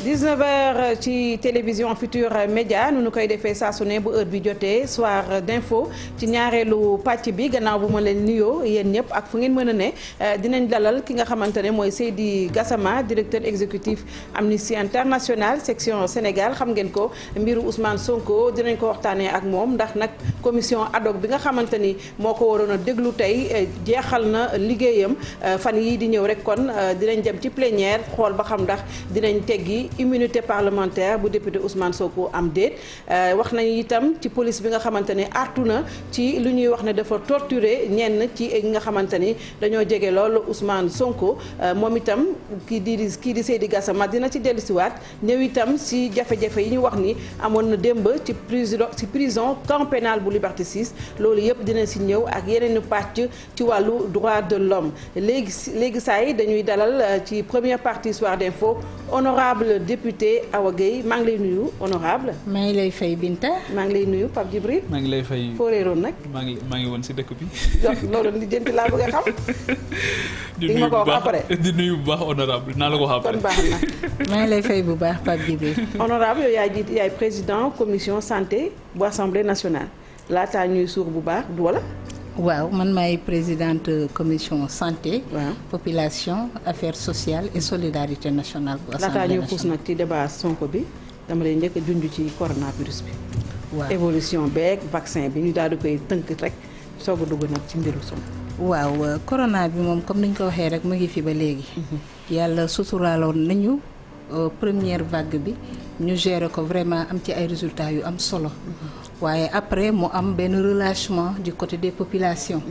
19h ci télévision Futurs Médias nu koy defee saa su ne bu heure bi jotee soir d'info ci ñaareelu pàcc bi gannaaw bu ma leen nuyoo yéen ñëpp ak fu ngeen mën a ne dinañ dalal ki nga xamante ne mooy Seydi Gassama directeur exécutif Amnesty International section Sénégal xam ngeen ko mbiru Ousmane Sonko dinañ ko waxtaanee ak moom ndax nag commission ad hoc bi nga xamante ni moo ko waroon a déglu tey jeexal na liggéeyam fan yii di ñëw rek kon dinañ dem ci plénière xool ba xam ndax dinañ teggi immunité parlementaire bu député Ousmane Sonko am déet wax nañu itam ci police bi nga xamante ne artu na ci lu ñuy wax ne dafa torturer ñenn ci nga xamante ni dañoo jege loolu Ousmane Sonko moom itam kii di Seydi Gassama dina ci dellusiwaat ñëw itam si jafe-jafe yi ñu wax ni amoon na démb ci prison camp pénal bu Liberté 6 loolu yëpp dina si ñëw ak yeneen pàcc ci wàllu droit de l'homme léegi saa yi dañuy dalal ci première partie soir d'info honorable député Awa Gueye maa ngi lay nuyu honorable maa ngi lay fay Binta. maa ngi lay nuyu Pape Djibril. maa ngi lay fay foo réeroon nag. maa ngi woon si dëkk bi. loolu li jënti laa bëgg a xam. di ma ko wax après di nuyu bu baax honorable naa la ko wax après. kon baax na. maa ngi lay fay bu baax Pape Djibril. honorable yow yaay président commission santé bu assemblée nationale laataa ñuy suur bu baax du wala. waaw man maay présidente commission santé. waaw population affaires sociales et solidarité nationale bu assemblée laataa ñuy nationale. puus nag ci débat Sonko bi dama lay njëkk a junj ci coronavirus bi. waaw évolution beeg vaccin bi ñu daal di koy tënk rek soog a dugg nag ci mbiru Sonko. waaw corona bi moom comme ni ñu ko waxee rek mu ngi fi ba léegi. yàlla suturaaloon nañu première vague bi ñu gérer ko vraiment am ci ay résultats yu am solo. waaye après mu am benn relâchement du côté des populations.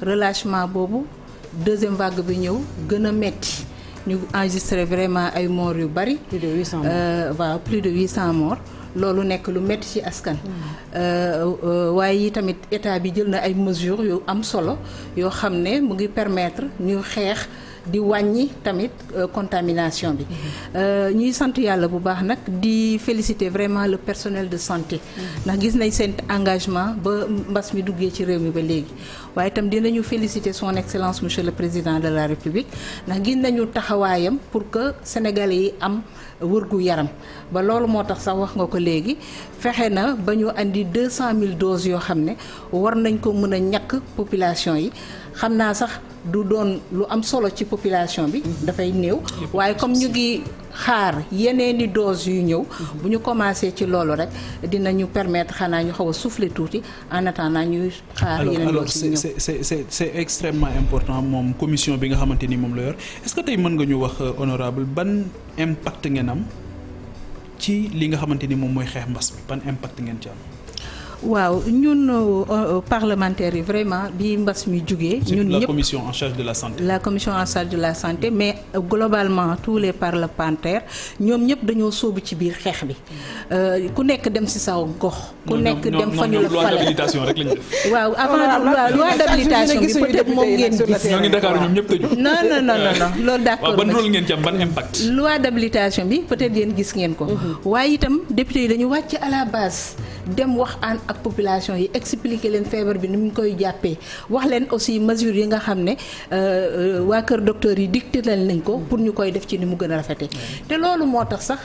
relâchement boobu deuxième vague bi ñëw gën a metti ñu enregistré vraiment ay morts yu bari. plus de 800 morts. waaw plus de 800 morts. loolu nekk lu metti ci askan. waaye tamit état bi jël na ay mesures yu am solo yoo xam ne mu ngi permettre ñu xeex di wàññi tamit contamination bi. ñuy sant yàlla bu baax nag di féliciter vraiment le personnel de santé. ndax gis nañ seen engagement ba mbas mi duggee ci réew mi ba léegi. waaye itam dinañu féliciter son excellence monsieur le président de la république ndax gis nañu taxawaayam pour que sénégalais yi am wërgu yaram ba loolu moo tax sax wax nga ko léegi fexe na ba ñu andi 200 000 doses yoo xam ne war nañ ko mën a ñàkk population yi xam naa sax du doon lu am solo ci population bi dafay néew waaye comme ñu ngi xaar yeneeni doses yu ñëw bu ñu commencé ci loolu rek dinañu permettre xanaa ñu xaw a souffler tuuti en attendant ñuy xaar yeneen doses yu ñëw. c'est extrêmement important moom commission bi nga xamante ni moom la yor est-ce que tey mën nga ñu wax honorable ban impact ngeen am ci li nga xamante ni moom mooy xeex mbas bi ban impact ngeen ci am. waaw ñun parlementaires yi vraiment bi mbas mi jugee. ñun ñëpp la commission en charge de la santé. la commission en charge de la santé mais globalement tous les parlementaires ñoom ñëpp dañoo sóobu ci biir xeex bi ku nekk dem ci sa gox. ku nekk dem fa ñu la fale loi d'habilitation rek lañu def. waaw avant loi d'habilitation bi peut-être moom ngeen gis. ñoo ngi Dakar ñoom ñëpp tëju. non loolu d'accord. waaw ban rôle ngeen ci am ban impact. loi d'habilitation bi peut-être yéen gis ngeen ko. waaye itam député yi dañu wàcc à la base dem wax ak population yi expliquer leen feebar bi ni mu koy jàppee wax leen aussi mesures yi nga xam ne waa kër docteur yi dicté nañ ko pour ñu koy def ci ni mu gën a rafetee te loolu moo tax sax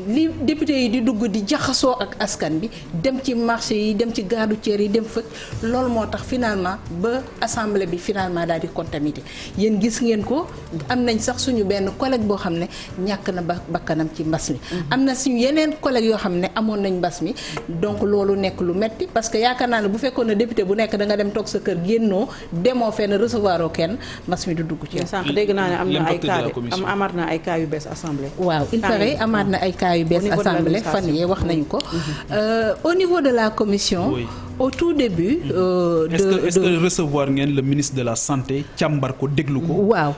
li député yi di dugg di jaxasoo ak askan bi dem ci marché yi dem ci gare routière yi dem fa loolu moo tax finalement ba assemblée bi finalement daal di contaminé yéen gis ngeen ko am nañ sax suñu benn collègue boo xam ne ñàkk na bakkanam ci mbas mi am na suñu yeneen collègue yoo xam ne amoon nañ mbas mi donc loolu nekk lu metti parce que yaakaar naa ne bu fekkoon ne député bu nekk da nga dem toog sa kër génnoo demoo fenn recevoir oo kenn mbas mi du dugg ci yow. sànq dégg naa ne am na ay cas amaat na ay cas yu bees assemblée. waaw il paraît amaat na ay cas yu bees assemblée fan yee wax nañu ko. au niveau de la commission. Oui. Au tout début. est-ce que recevoir ngeen le ministre de la santé càmbar ko déglu ko. waaw.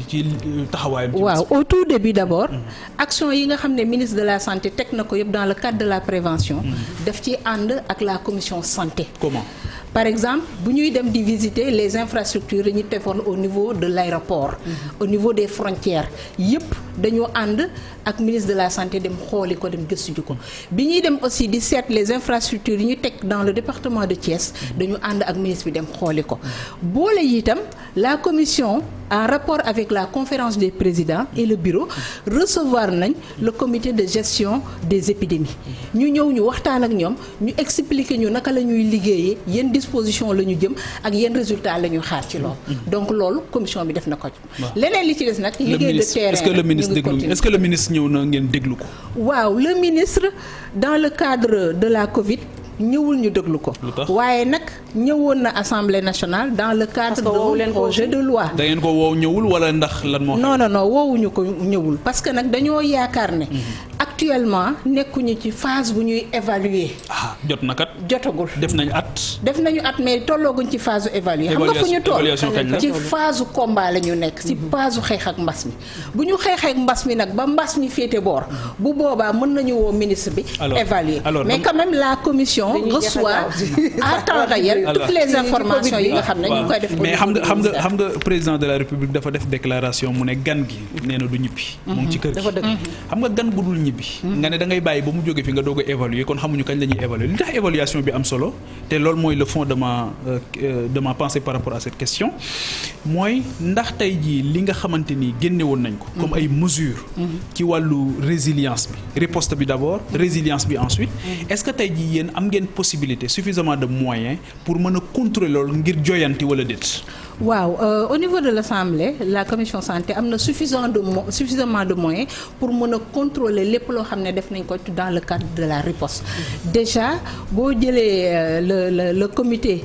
ci taxawaayam. waaw au tout début d'abord. action yi nga xam ne ministre de la santé teg na ko yëpp dans le cadre de la prévention. daf ci ànd ak la commission santé. Comment? par exemple bu ñuy dem di visiter les infrastructures yi ñu tefoon au niveau de l'aéroport au niveau des frontières yëpp dañoo ànd ak ministre de la santé dem xooli ko dem gëstu ji ko bi ñuy dem aussi di seet les infrastructures yi ñu teg dans le département de Thiès dañu ànd ak ministre bi dem xooli ko boole itam la commission en rapport avec la conférence des présidents et le bureau recevoir nañ le comité de gestion des épidémies ñu ñëw ñu waxtaan ak ñoom ñu expliquer ñu naka la ñuy liggéeyee yenn disposition la ñu jëm ak yenn résultat la ñuy xaar ci loolu donc loolu commission bi def na ko leneen li ci des nag liggéey de terrain est-ce que le ministre ñëw na ngeen déglu ko waaw le ministre dans le cadre de la Covid ñëwul ñu déglu ko waaye nag ñëwoon na Assemblée nationale dans le cadre de projet de loi da ngeen ko woow ñëwul wala ndax lan moo non woowuñu ko ñëwul parce que nag dañoo yaakaar ne actuellement nekkuñu ci phase bu ñuy évaluer jot na kat jotagul def nañu at mais tollooguñ ci phase évaluer xam nga fu ñu toll ci phase combat la ñu nekk ci phase xeex ak mbas mi bu ñu xeexee ak mbas mi nag ba mbas mi féete boor bu boobaa mën nañu woo ministre bi évaluer mais quand même la commission reçoit à temps réel toutes les informations yi nga xam ne ñu koy def mais xam nga président de la République dafa def déclaration mu ne gan gi nee na du ñibbi mu ngi ci kër gi xam nga gan gu dul ñibbi nga ne da ngay bàyyi ba mu jóge fi nga doog a évaluer kon xamuñu kañ la ñuy évaluer li tax évaluation bi am solo te loolu mooy le fond de ma pensée par rapport à cette question mooy ndax tey jii li nga xamante ni génne woon nañ ko comme ay mesures ci wàllu résilience bi riposte bi d'abord résilience bi ensuite est-ce que tey jii yéen am ngeen possibilité suffisamment de moyens pour mën a contrôler loolu ngir joyanti wala déet waaw au niveau de l'Assemblée la commission santé am na suffisamment de moyens pour mën a contrôler lépp loo xam ne def nañ ko dans le cadre de la riposte déjà boo jëlee le comité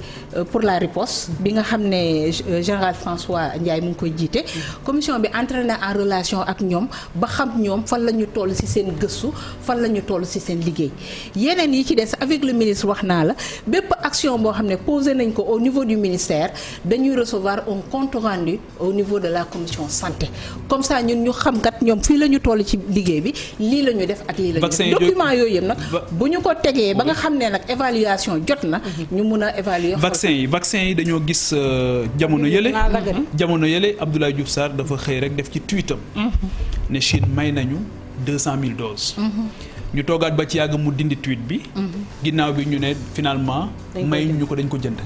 pour la riposte bi nga xam ne général François Ndiaye mu ngi koy jiite commission bi entré na en relation ak ñoom ba xam ñoom fan la ñu toll ci seen gëstu fan la ñu toll ci seen liggéey yeneen yi ci des avec le ministre wax naa la bépp action boo xam ne posé nañ ko au niveau du ministère dañuy recevoir un compte rendu au niveau de la commission santé comme ça ñun ñu xam kat ñoom fii la ñu toll ci liggéey bi lii la ñu def ak lii la ñu def document yooyu yëpp nag bu ñu ko tegee ba nga xam ne nag évaluation jot na ñu mun a évaluer vaccin yi dañoo gis jamono yële Abdoulaye Diouf Sarr dafa xëy rek def ci tweetam ne Chine may nañu 200,000 doses ñu toogaat ba ci yàgg mu dindi tweet bi ginnaaw bi ñu ne finalement may ñu ko dañ ko jënd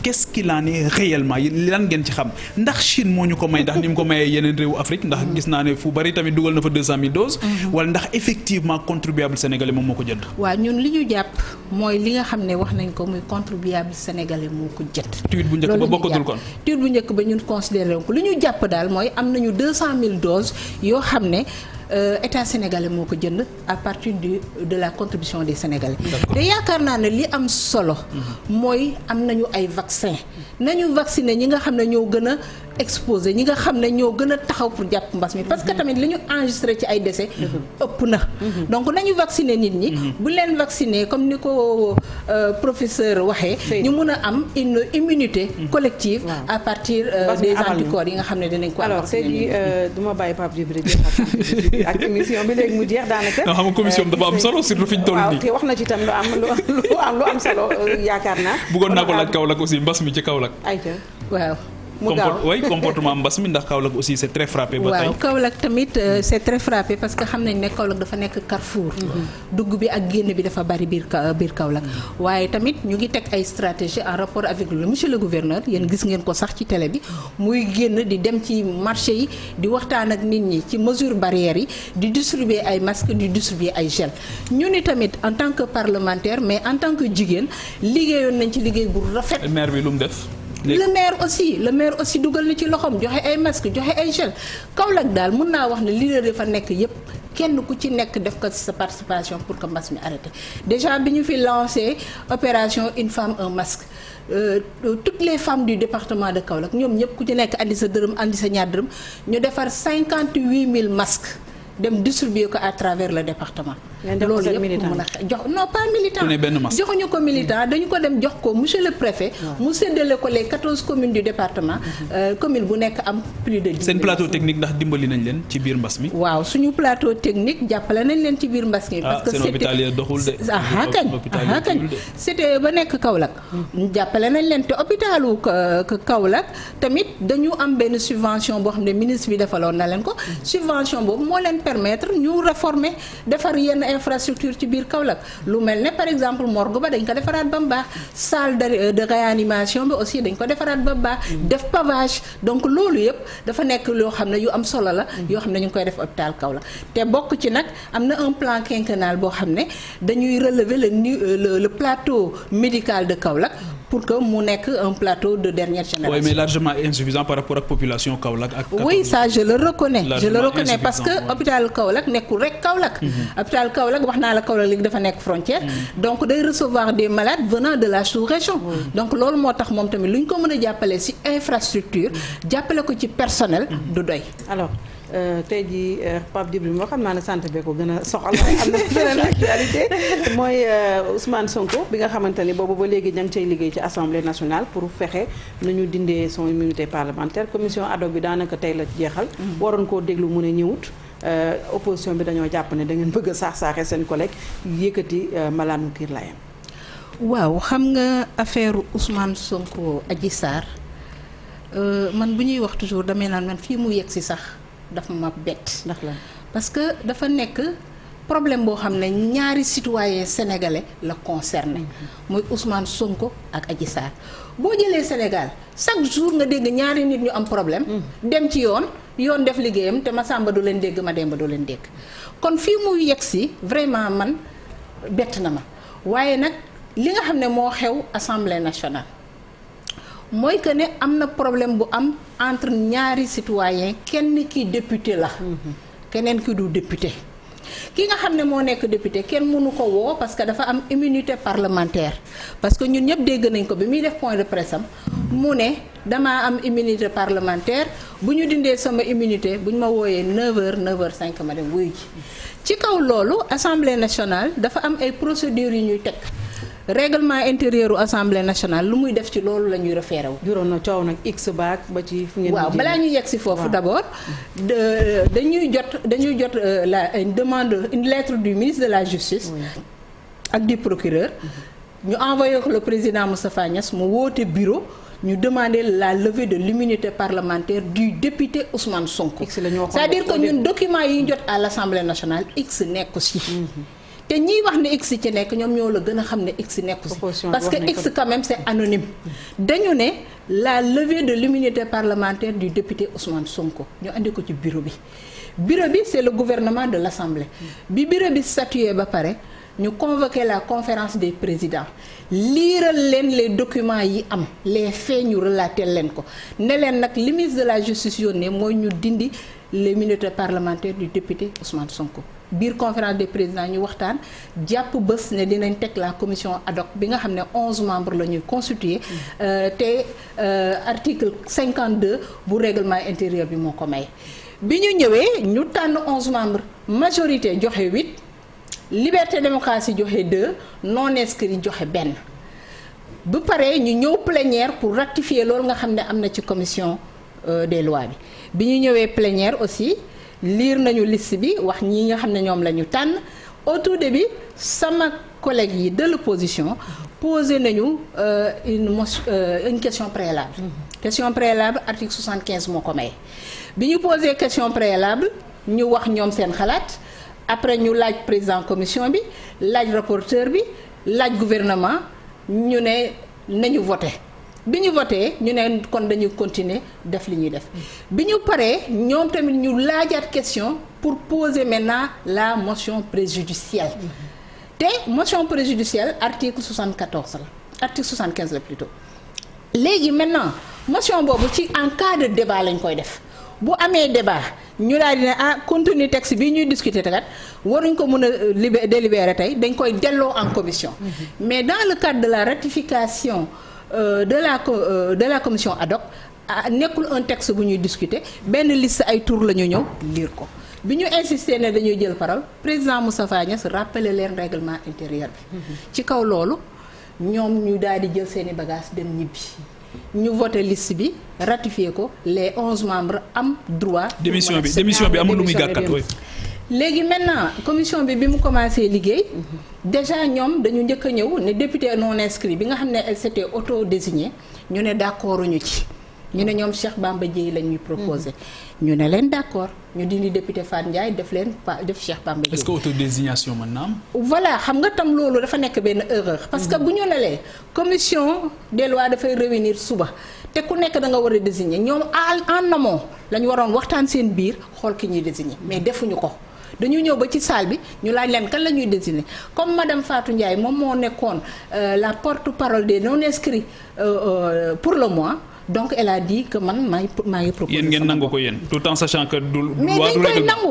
qu'est-ce qu'il en est réellement lan ngeen ci xam ndax Chine moo ñu ko may ndax ni mu ko mayee yeneen réewu Afrique ndax gis naa ne fu bari tamit dugal na fa 200,000 doses wala ndax effectivement contribuable sénégalais moom moo ko jënd waaw ñun li ñu jàpp mooy li nga xam ne wax nañ ko muy contribuable sénégalais moo ko jënd tweet bu njëkk ba bokkatul kon tweet bu njëkk ba ñun considéré ko li ñu jàpp daal mooy am nañu 200,000 doses yoo xam ne état sénégalais moo ko jënd à partir de la contribution des sénégalais te yaakaar naa ne li am solo mooy am nañu ay vaccin nañu vacciner ñi nga xam ne ñoo gën a exposé ñi nga xam ne ñoo gën a taxaw pour jàpp mbas mi parce que tamit li ñu enregistré ci ay décès ëpp na donc nañu vacciner nit ñi bu leen vacciner comme ni ko professeur waxee ñu mun a am une immunité collective à partir des anticorps yi nga xam ne dinañ ko am. Alors c'est dit duma bàyyi Pape Djibril ak émission bi léegi mu jeex daanaka. non xam nga commission bi dafa am solo surtout fi ñu toll nii. waaw te wax na ci tam lu am solo yaakaar naa. bëggoon naa ko laaj Kaolack aussi mbas mi ci Kaolack. ayca waaw. comportement mbas mi ndax Kaolack aussi c'est très frappé ba tey. waaw Kaolack tamit c'est très frappé parce que xam nañ ne Kaolack dafa nekk carrefour. dugg bi ak génn bi dafa bari biir Kaolack. waaye tamit ñu ngi teg ay stratégie en rapport avec le monsieur le gouverneur yéen gis ngeen ko sax ci télé bi muy génn di dem ci marché yi di waxtaan ak nit ñi ci mesures barrières yi di distribuer ay masques di distribuer ay gel ñu ni tamit en tant que parlementaire mais en tant que jigéen liggéeyoon nañ ci liggéey bu rafet. maire bi lu mu def. le maire aussi dugal na ci loxoom joxe ay masques joxe ay gel Kaolack daal mun naa wax ne leader dafa nekk yépp kenn ku ci nekk def ko sa participation pour que mbas mi arrêté déjà bi ñu fi lancé opération une femme un masque toutes les femmes du département de Kaolack ñoom ñëpp ku ci nekk andi sa dërëm andi sa ñaar dërëm ñu defar 58 000 masques dem distribuer ko à travers le département. loolu yëpp mën a jox non pas militant joxuñu ko militant dañu ko dem jox ko monsieur le préfet mu séddale ko les 14 communes du département commune bu nekk am plus de 10 seen plateau technique ndax dimbali nañ leen ci biir mbas mi waaw suñu plateau technique jàppale nañ leen ci biir mbas mi parce que seen hôpital yi doxul de kañ c'était ba nekk Kaolack jàppale nañ leen te hôpitalu Kaolack tamit dañu am benn subvention boo xam ne ministre bi defaloon na leen ko subvention boobu moo leen permettre ñu réformer defar yenn infrastructure ci biir Kaolack lu mel ne par exemple morgue ba dañ ko defaraat ba mu baax salle de réanimation bi aussi dañ ko defaraat ba mu baax def pavage donc loolu yëpp dafa nekk loo xam ne yu am solo la yoo xam ne ñu ngi koy def hôpital Kaolack te bokk ci nag am na un plan quinquennal boo xam ne dañuy relever le plateau médical de Kaolack pour que mu nekk un plateau de dernière génération. Oui, mais largement insuffisant par rapport ak population Kaolack ak. Oui, ça je le reconnais. Parce que hôpital Kaolack nekkul rek Kaolack. hôpital Kaolack wax naa la Kaolack léegi dafa nekk frontière. donc day recevoir des malades venant de la sous-région. donc loolu moo tax moom tamit lu ñu ko mën a jàppale ci infrastructure jàppale ko ci personnel du doy. alors tey jii Pape Djibril moo xam naa ne santé bee ko gën a soxal waaye am na beneen actualité mooy Ousmane Sonko bi nga xamante ni boobu ba léegi ña ngi cay liggéey ci assemblée nationale pour fexe nu ñu dindee son immunité parlementaire commission ad hoc bi daanaka tey la jeexal. waroon koo déglu mu ne ñëwut. opposition bi dañoo jàpp ne da ngeen bëgg a saax-saaxee seen collègue yëkkati malaanu kiir layam. waaw xam nga affaire Ousmane Sonko Adji Sarr man bu ñuy wax toujours damay naan man fii mu yegg si sax. dafa ma bett ndax la parce que dafa nekk problème boo xam ne ñaari citoyen sénégalais la concerné muy Ousmane Sonko ak Adji Sarr boo jëlee Sénégal chaque jour nga dégg ñaari nit ñu am problème dem ci yoon def liggéeyam te ma sàmba du leen dégg ma demba du leen dégg kon fii muy yegg si vraiment man bett na ma waaye nag li nga xam ne moo xew Assemblée nationale mooy que ne am na problème bu am entre ñaari citoyen kenn ki député la keneen ki du député ki nga xam ne moo nekk député kenn mënu ko woo parce que dafa am immunité parlementaire parce que ñun ñëpp dégg nañ ko bi muy def point de presse am mu ne damaa am immunité parlementaire bu ñu dindee sama immunité bu ñu ma wooyee 9h 9h05 ma dem wuyu ji ci kaw loolu Assemblée nationale dafa am ay procédures yu ñuy teg règlement intérieur u Assemblée nationale lu muy def ci loolu la ñuy référé wu. juróom na coow nag x baak ba ci fu ngeen. waaw balaa ñuy yegg si foofu d'abord dañuy jot une demande une lettre du ministre de la justice. ak du procureur. ñu envoyé ko le président Moustapha Niasse mu woote bureau. ñu demander la levée de l'immunité parlementaire du député Ousmane Sonko. c'est-à-dire que ñun documents yi ñu jot à l'Assemblée nationale x nekku ci. te ñiy wax ne x ci nekk ñoom ñoo la gën a xam ne x nekku ci parce que x quand même c'est anonyme dañu ne la levée de l'immunité parlementaire du député Ousmane Sonko ñu andi ko ci bureau bi c'est le gouvernement de l'Assemblée bi bureau bi statué ba pare ñu convoqué la conférence des présidents liiral leen les documents yi am les faits ñu relaté leen ko ne leen nag li ministre de la justice yónnee mooy ñu dindi l'immunité parlementaire du député Ousmane Sonko biir conférence des présidents ñu waxtaan jàpp bés ne dinañ teg la commission ad hoc bi nga xam ne 11 membres la ñuy constituer te article 52 bu règlement intérieur bi moo ko may bi ñu ñëwee ñu tànn 11 membres majorité joxe 8 liberté démocratie joxe 2 non inscrits joxe benn bu paree ñu ñëw plénière pour ratifier loolu nga xam ne am na ci commission des lois bi ñu ñëwee plénière aussi lire nañu liste bi wax ñi nga xam ne ñoom la ñu tànn au tout début sama collègue yi de l'opposition posé nañu une question préalable question préalable article 75 moo ko may bi ñu posé question préalable ñu wax ñoom seen xalaat après ñu laaj président commission bi laaj rapporteur bi laaj gouvernement ñu ne nañu voté bi ñu voté ñu ne kon dañu continuer def li ñuy def bi ñu paree ñoom tamit ñu laajaat question pour poser maintenant la motion préjudicielle te motion préjudicielle article 74 la article 75 la plutôt léegi maintenant motion boobu ci en cas de débat lañ koy def bu amee débat ñu daal di ne contenu texte bii ñuy discuter kat waruñ ko mën a délibérer tey dañ koy delloo en commission mais dans le cadre de la ratification de la commission ad hoc nekkul un texte bu ñuy discuter benn liste ay tour la ñu ñëw lire ko bi ñu insister ne dañuy jël parole président Moustapha Niasse rappelé leen règlement intérieur bi. ci kaw loolu ñoom ñu daal di jël seeni bagages dem ñibbi. ñu voté liste bi ratifié ko les 11 membres am droit. démission bi amul lu muy gàkkat. léegi maintenant commission bi mu commencé liggéey déjà ñoom dañu njëkk a ñëw ne député non inscrit bi nga xam ne elle s'était auto-désignée ñu ne d'accord ñu ci ñu ne ñoom Cheikh Bamba Dièye la ñuy proposé ñu ne leen d'accord ñu dindi député Fat Ndiaye def Cheikh Bamba Dièye. Est-ce que autodésignation mën na am. voilà xam nga tam loolu dafa nekk benn erreur. parce que bu ñu nelee commission des lois dafay réunir suba te ku nekk da nga war a désigner ñoom en amont la ñu waroon waxtaan seen biir xool ki ñuy désigner mais defuñu ko. dañu ñëw ba ci salle bi ñu laaj leen kan la ñuy désigner comme madame Fatou Ndiaye moom moo nekkoon la porte-parole des non-inscrits pour le mois donc elle a dit que man maa ngi proposé. yéen ngeen nangu ko yéen tout en sachant que du. mais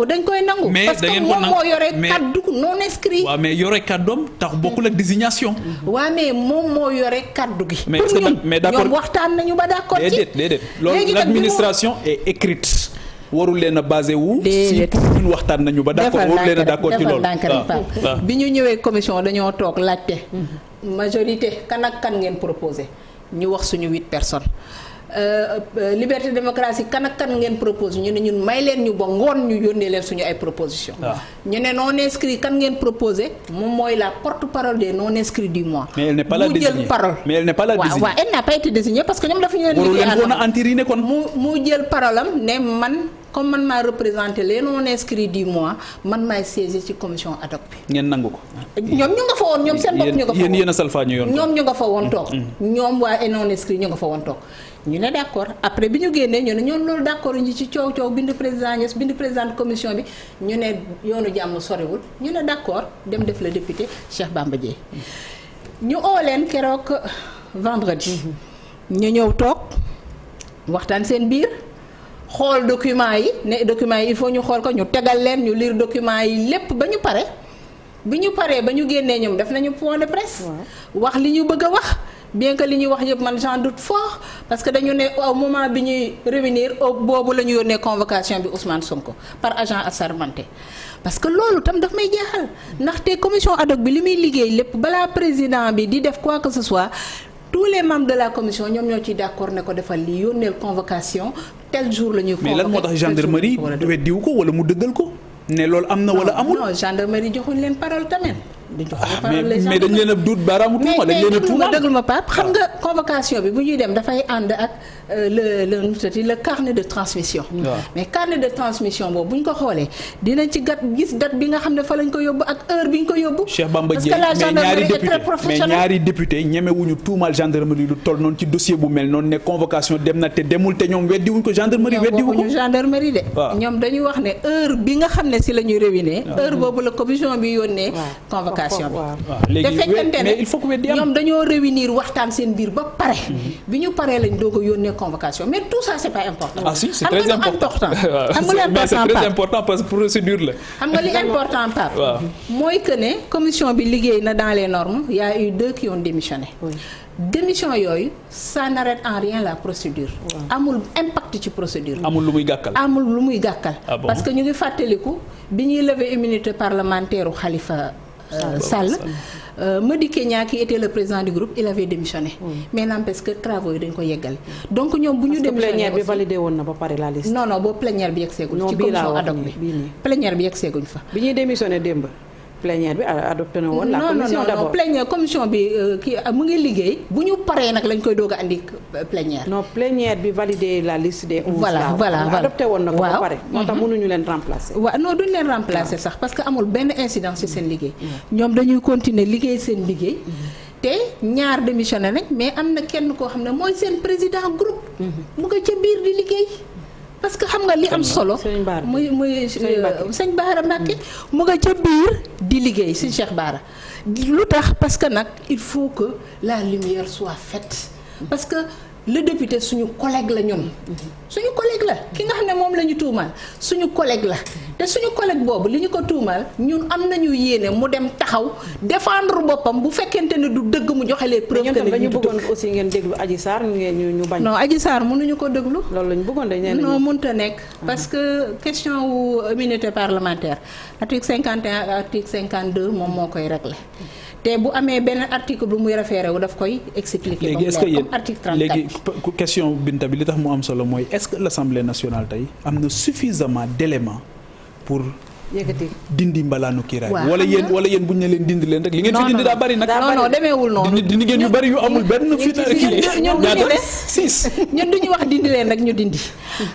dañ koy nangu. mais parce que moom moo yore kaddu non-inscrit. waaw mais yore kaddoom tax bokkul ak désignation. waaw mais moom moo yore kaddu gi. mais est-ce que mais d'accord ñoom waxtaan nañu ba d'accord ci. déedéet loolu l'administration est écrite. warul leen a basé wu. si ñun waxtaan nañu ba d'accord warul leen a d'accord ci loolu. bi ñu ñëwee commission dañoo toog laajte. majorité kan ak kan ngeen proposé ñu wax suñu 8 personnes. liberté démocratie kan ak kan ngeen proposé ñu ne ñun may leen ñu ba ngoon ñu yónnee leen suñu ay proposition ñu ne non inscrit kan ngeen proposé moom mooy la porte-parole des non inscrits du mois. mais elle n'est pas la désignée mu jël parole. mais elle n'est pas la désignée. waaw elle n'a pas été désignée parce que ñoom dafa ñu leen liggéey waru leen a entériner kon. mu jël parole am ne man comme man maa représenté les non inscrits du mois man maay siéger ci commission ad hoc bi. ngeen nangu ko. ñoom ñu nga fa woon ñoom seen bopp ñu nga fa woon yéen a salfaañu yoon ñoom ñu nga fa woon toog. ñoom waa non inscrits ñu nga fa woon toog. ñu ne d'accord après bi ñu génnee ñu ne ñoom loolu d'accord ñu ci coow bind président Niasse bind président commission bi ñu ne yoonu jàmm soriwul ñu ne d'accord dem def le député Cheikh Bamba Dièye ñu oo leen keroog vendredi. ñu ñëw toog waxtaan seen biir xool documents yi ne documents yi il faut ñu xool ko ñu tegal leen ñu lire documents yi lépp ba ñu pare bi ñu paree ba ñu génnee ñoom def nañu point de presse. wax li ñu bëgg a wax. bien que li ñuy wax yëpp man j'en doute fort parce que dañu ne au moment bi ñuy réunir boobu la ñu yónnee convocation bi Ousmane Sonko par agent assermenté parce que loolu tam daf may jaaxal ndaxte commission ad hoc bi li muy liggéey lépp balaa président bi di def quoi que ce soit tous les membres de la commission ñoom ñoo ciy d'accord ne ko defal li yónneel convocation tel jour la ñuy convoqué. mais lan moo tax gendarmerie weddiwu ko wala mu dëggal ko ne loolu am na wala amul. non gendarmerie joxuñ leen parole tamit. mais dañ leen a duut baaraamu tuuma dañ leen a tuuma dëggul ma Pape xam nga convocation bi bu ñuy dem dafay ànd ak le carnet de transmission. mais carnet de transmission boobu bu ñu ko xoolee dinañ ci gis date bi nga xam ne fa lañ ko yóbbu ak heure bi ñu ko yóbbu. Cheikh Bamba Dièye mais ñaari député ñemewuñu tuumal gendarmerie lu toll noonu ci dossier bu mel noonu ne convocation dem na te demul te ñoom weddiwuñ ko gendarmerie weddiwu ko. gendarmerie de. ñoom dañuy wax ne heure bi nga xam ne si la ñuy réunir. heure boobu la commission bi yónnee. convocation bi te fekkente ne ñoom dañoo réunir waxtaan seen biir ba pare. bi ñu paree lañ doog a yónnee convocation mais tout ça c'est pas important. ah si c'est très important xam nga li important mais c'est très important parce que procédure la. xam nga li important Pape. mooy que ne commission bi liggéey na dans les normes il y a eu 2 qui ont démissionné. démission yooyu ça n'arrête en rien la procédure. amul impact ci procédure. amul lu muy gàkkal. amul lu muy gàkkal. Ah bon? parce que ñu ngi fàttaliku bi ñuy lever immunité parlementaire u Khalifa Sall. Madické Niang qui était le président du groupe il avait démissionné. mais n'empêche que travaux yi dañ ko yeggale. donc ñoom bu ñu démissionné plénière bi validé woon na ba pare la liste. non boobu plénière bi yegg seeguñ. ci commission ad hoc bi plénière bi yegg seeguñ fa. bi ñuy démissionné démb. plénière bi adopté na woon la commission d'abord non plénière commission bi kii mu ngi liggéey bu ñu paree nag lañ koy doog a andi plénière. non plénière bi validé la liste des 11. voilà adopté woon na ko ba pare. moo tax mënuñu leen remplacer. waaw non duñ leen remplacer sax parce que amul benn incidence ci seen liggéey. ñoom dañuy continuer liggéey seen liggéey. te ñaar démissionné nañ mais am na kenn koo xam ne mooy seen président groupe. mu nga ca biir di liggéey. parce que xam nga li am solo muy sëñ Bara Mbacké mu nga ca biir di liggéey si Cheikh Bara lu tax parce que nag il faut que la lumière soit faite parce que le député suñu collègue la ñun suñu collègue la ki nga xam ne moom la ñu tuumaal suñu collègue la te suñu collègue boobu li ñu ko tuumaal ñun am nañu yéene mu dem taxaw défendre boppam bu fekkente ne du dëgg mu joxe les preuves que dañu bëggoon aussi ngeen déglu Adji Sarr ñu bañ. non Adji Sarr mënuñu ko déglu. loolu lañu bëggoon dañ leen non mënut a nekk parce que question wu immunité parlementaire article 51 ak article 52 moom moo koy réglé te bu amee benn article bu muy référé wu daf koy expliquer. léegi est-ce que yéen comme article 34 léegi question Binta bi li tax mu am solo mooy est-ce que l'Assemblée nationale tey am na suffisamment d'éléments pour. yëkkati dindi mbalaanu kiiraay wala yéen bu ñu ne leen dindi leen rek li ngeen fi dindi daa bari nag. non demeewul noonu. dindi ngeen yu bari yu amul benn fi ñaata 6 ñun duñu wax dindi leen rek ñu dindi.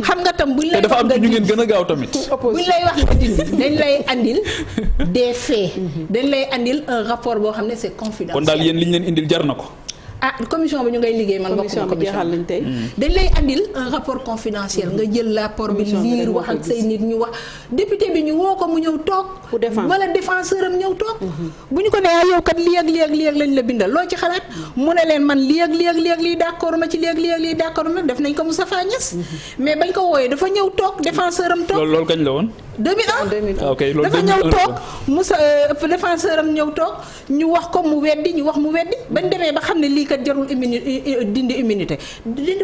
xam nga tam buñ lay te dafa am ci ñu ngeen gën a gaaw tamit. buñ lay wax nga dindi dañ lay andil des faits. dañ lay andil un rapport boo xam ne c'est confidentiel. kon daal yéen li ñu leen indil jar na ko. commission bi ñu ngay liggéey man bokk na commission lañ tey dañ lay andil un rapport confidentiel nga jël rapport bi liir wax ak say nit ñu wax député bi ñu woo ko mu ñëw toog wala défenseur am ñëw toog bu ñu ko nee yow kat lii ak lañ la bindal loo ci xalaat mu ne leen man lii ak lii d'accord ma ci lii d'accord ma def nañ ko Moustapha Niasse mais bañ ko wooyee dafa ñëw toog défenseur am toog loolu kañ la woon 2001 ok loolu dafa ñëw toog Moussa défenseur am ñëw toog ñu wax ko mu weddi bañ demee ba xam ne lii kat jarul dindi immunité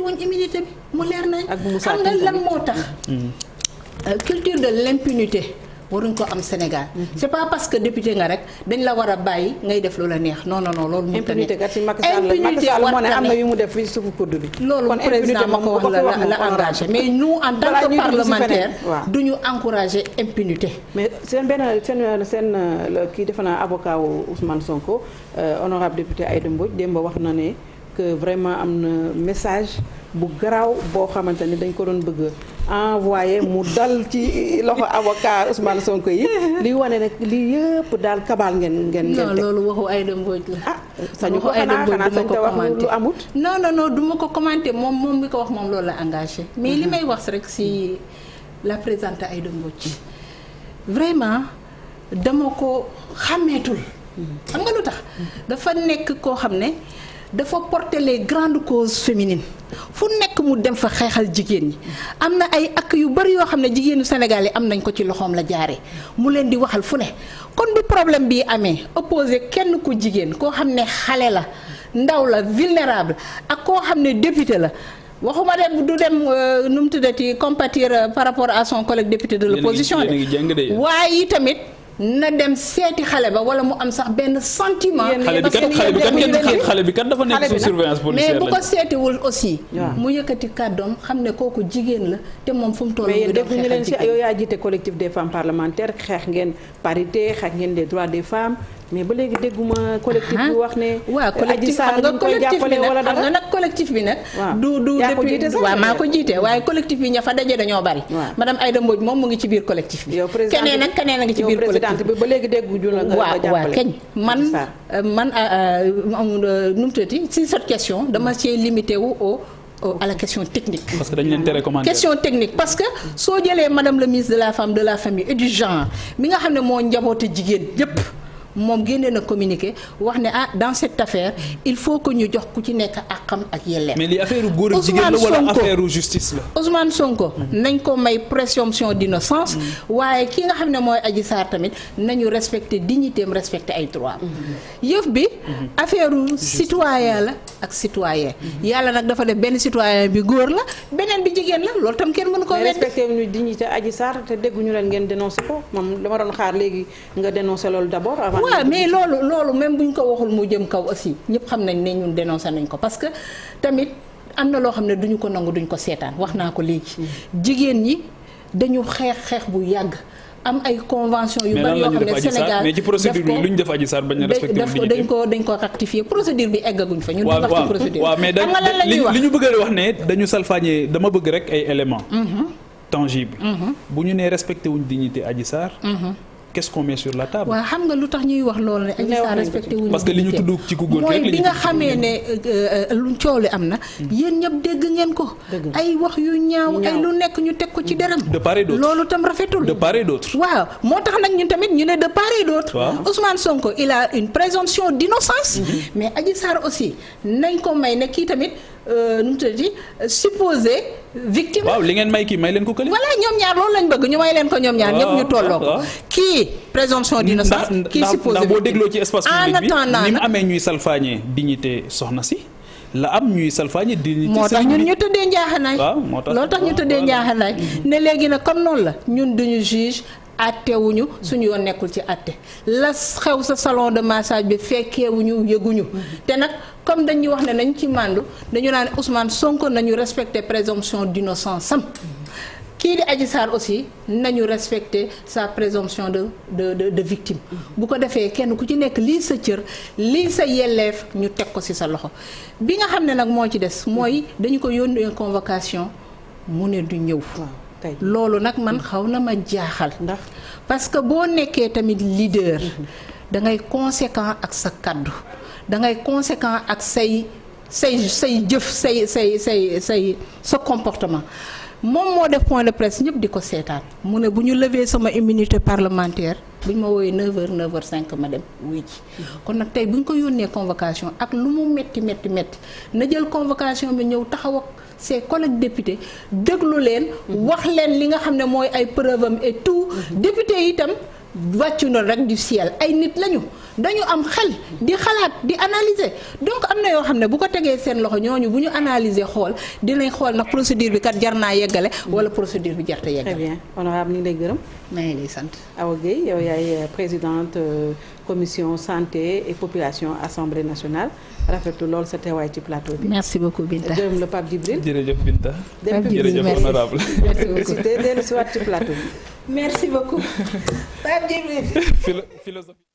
wuñ immunité bi mu leer nañ xam nga lan moo tax culture de l'impunité waruñ ko am Sénégal c'est pas parce que député nga rek dañ la war a bàyyi ngay def lu la neex non loolu mu impunité kat ci Macky Sall moo ne am na yu mu def fii suufu kudd bi loolu président ma ko wax la engagé mais nous en tant que parlementaire duñu encourager impunité mais seen kii defe naa avocat wu Ousmane Sonko honorable député Aïda Mbodj démb wax na ne que vraiment am na message bu garaaw boo xamante ni dañ ko doon bëgg envoyé mu dal ci loxo avocat Ousmane Sonko yi li wane nag li yëpp daal kabal ngeen non loolu waxu Aïda Mbodj la sañu ko xanaa sañ ko wax lu amut non du ma ko commenter moom mi ko wax moom loolu la engagé mais li may wax rek si la présidente Aïda Mbodj vraiment dama ko xàmmeetul xam nga lu tax dafa nekk koo xam ne dafa porter les grandes causes féminines fu nekk mu dem fa xeexal jigéen ñi am na ay ak yu bari yoo xam ne jigéenu Sénégal yi am nañ ko ci loxoom la jaaree mu leen di waxal fu ne kon bi problème bii amee opposé kenn ku jigéen koo xam ne xale la ndaw la vulnérable ak koo xam ne député la waxuma dem du dem nu mu tuddati compatir par rapport à son collègue député de l'opposition de waaye tamit na dem seeti xale ba wala mu am sax benn sentiment. xale bi kat dafa nekk sous surveillance policière mais bu ko seetiwul aussi. mu yëkkati kàddoom xam ne kooku jigéen la te moom fu mu toll. mais yéen def ñu leen si yow yaa jiite collectif des femmes parlementaires xeex ngeen parité xeex ngeen les droits des femmes. mais ba léegi dégguma collectif bi wax ne. waaw collectif xam nga collectif bi nag du depuis waaw maa ko jiite waaye collectif bi ña fa daje dañoo bari. madame Aïda Mbodj moom mu ngi ci biir collectif bi. keneen a ngi ci biir collectif bi ba léegi dégguñu la nga jàppale. waaw keñ man nu mu tuddati si cette question dama cee limité wu à la question technique. parce que dañu leen tere commentaire. question technique parce que soo jëlee madame le ministre de la femme de la famille et du genre mi nga xam ne moo njaboote jigéen yépp moom génne na communiqué wax ne dans cette affaire il faut que ñu jox ku ci nekk àqam ak yelleef. mais li affaire góor ak jigéen la wala affaire justice la. Ousmane Sonko nañ ko may présomption d'innocence waaye ki nga xam ne mooy Adji Sarr tamit nañu respecter dignité am respecter ay droits yëf bi affaire citoyen la ak citoyen yàlla nag dafa def benn citoyen bi góor la beneen bi jigéen la loolu tam kenn mënu ko weddi. respecté ñu dignité Adji Sarr te dégguñu leen ngeen dénoncé ko moom dama doon xaar léegi nga dénoncé loolu d'abord avant. waaw mais loolu même bu ñu ko waxul mu jëm kaw aussi ñëpp xam nañ ne ñun dénoncé nañ ko parce que tamit am na loo xam ne duñu ko nangu duñ ko seetaan wax naa ko léegi jigéen ñi dañu xeex bu yàgg am ay convention yu bari yoo xam ne Sénégal mais ci procédure bi lu ñu def Adji Sarr bañ a respecté dañ ko rectifier procédure bi eggaguñ fa ñun di wax ci procédure waaw mais li ñu bëgg a wax ne dañu salfaañee dama bëgg rek ay éléments tangibles bu ñu nee respecté wuñ dignité Adji Sarr qu'est-ce qu'on met sur la table. waaw xam nga lu tax ñuy wax loolu ne Adji Sarr respecté wuñu parce que li ñu tudd ci ku góor mooy bi nga xamee ne lu coow li am na yéen ñëpp dégg ngeen ko ay wax yu ñaaw ay lu nekk ñu teg ko ci deram de part et d'autre loolu tam rafetul de part et d'autre waaw moo tax nag ñun tamit ñu ne de part et d'autre Ousmane Sonko il a une présomption d'innocence mais Adji Sarr aussi nañ ko may ne kii tamit nu mu tuddati supposé victime. waaw li ngeen may kii may leen ko kële. voilà ñoom ñaar loolu lañ bëgg ñu may leen ko ñoom ñaar ñëpp ñu tolloo ko. kii présomption d'innocence. kii supposé ndax boo dégloo ci espace public bi en ni mu amee ñuy salfaañee dignité soxna si. la am ñuy salfaañe dignité moo tax ñun ñu tëddee njaaxanaay. waaw moo tax loolu tax ñu tëddee njaaxanaay. ne léegi nag comme noonu la ñun duñu juge attewuñu suñu yoon nekkul ci atte la xew sa salon de massage bi fekkeewuñu yëguñu te nag comme dañuy wax ne nañ ci màndu dañu naan Ousmane Sonko nañu respecter présomption d'innocence am kii di Adji Sarr aussi nañu respecter sa présomption de victime bu ko defee kenn ku ci nekk lii sa cër lii sa yelleef ñu teg ko ci sa loxo bi nga xam ne nag moo ci des mooy dañu ko yónnee convocation mu ne du ñëw loolu nag man xaw na ma jaaxal ndax parce que boo nekkee tamit leader da ngay conséquent ak sa kaddu da ngay conséquent ak say jëf sa comportement moom moo def point de presse ñëpp di ko seetaan mu ne bu ñu lever sama immunité parlementaire bu ñu ma woowee 9h 9h05 ma dem wuy ji kon nag tey bu ñu ko yónnee convocation ak lu mu metti na jël convocation bi ñëw taxaw ak ses collègues députés déglu leen wax leen li nga xam ne mooy ay preuve am et tout député yi itam wàccu na rek du ciel ay nit lañu dañu am xel di xalaat di analyser donc am na yoo xam ne bu ko tegee seen loxo ñooñu bu ñu analyser xool dinañ xool ndax procédure bi kat jar naa yeggale wala procédure bi jarta yeggale. Très bien honorable ñu ngi lay gërëm. maa ngi lay sant. Awa Gueye yow yaay présidente commission santé et population assemblée nationale rafetlu lool sa teewaay ci plateau bi. merci beaucoup Binta. gërëm la Pape Djibril. jërëjëf Binta. jërëjëf honorable. merci beaucoup te dellu si waat ci plateau bi. merci beaucoup Pape Djibril. philosophie.